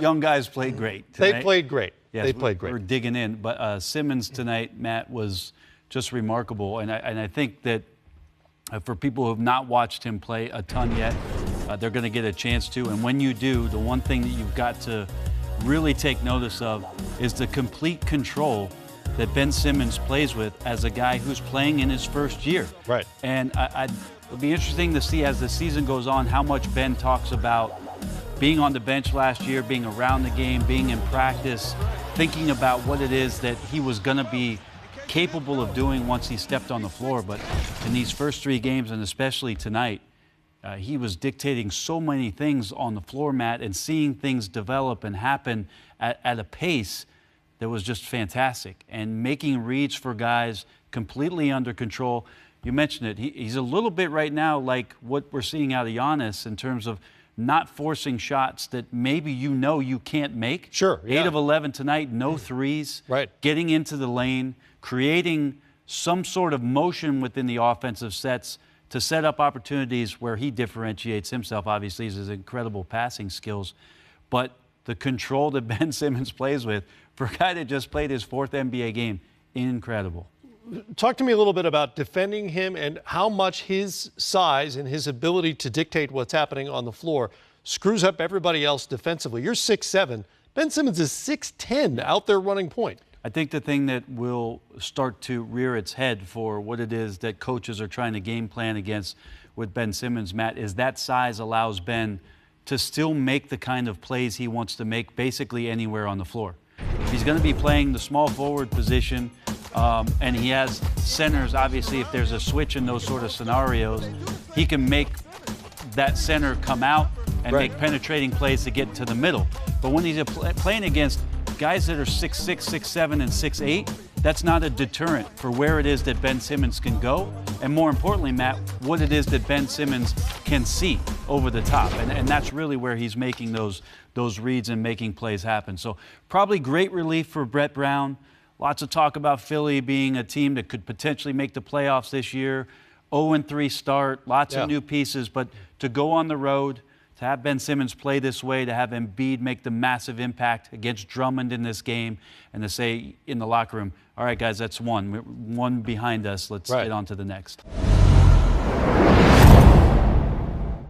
young guys played great tonight. They played great. Yes, they played great. We're digging in. But Simmons tonight, Matt, was just remarkable. And I think that for people who have not watched him play a ton yet, they're going to get a chance to. And when you do, the one thing that you've got to really take notice of is the complete control that Ben Simmons plays with as a guy who's playing in his first year. Right. And it'll be interesting to see as the season goes on how much Ben talks about being on the bench last year, being around the game, being in practice, thinking about what it is that he was going to be capable of doing once he stepped on the floor. But in these first 3 games, and especially tonight, he was dictating so many things on the floor, Matt, and seeing things develop and happen at a pace that was just fantastic. And making reads for guys completely under control. You mentioned it. He's a little bit right now like what we're seeing out of Giannis in terms of not forcing shots that maybe you can't make. Sure. Yeah. 8 of 11 tonight, no threes. Right. Getting into the lane, creating some sort of motion within the offensive sets to set up opportunities where he differentiates himself. Obviously, his incredible passing skills. But the control that Ben Simmons plays with, for a guy that just played his 4th NBA game, incredible. Talk to me a little bit about defending him and how much his size and his ability to dictate what's happening on the floor screws up everybody else defensively. You're 6'7". Ben Simmons is 6'10", out there running point. I think the thing that will start to rear its head for what it is that coaches are trying to game plan against with Ben Simmons, Matt, is that size allows Ben to still make the kind of plays he wants to make basically anywhere on the floor. If he's going to be playing the small forward position, and he has centers, obviously, if there's a switch in those sort of scenarios, he can make that center come out and make penetrating plays to get to the middle. But when he's playing against guys that are 6'6", 6'7", and 6'8", that's not a deterrent for where it is that Ben Simmons can go. And more importantly, Matt, what it is that Ben Simmons can see over the top. And that's really where he's making those reads and making plays happen. So probably great relief for Brett Brown. Lots of talk about Philly being a team that could potentially make the playoffs this year. 0-3 start, lots of new pieces. But to go on the road, to have Ben Simmons play this way, to have Embiid make the massive impact against Drummond in this game, and to say in the locker room, all right, guys, that's one. We're one behind us. Let's get on to the next.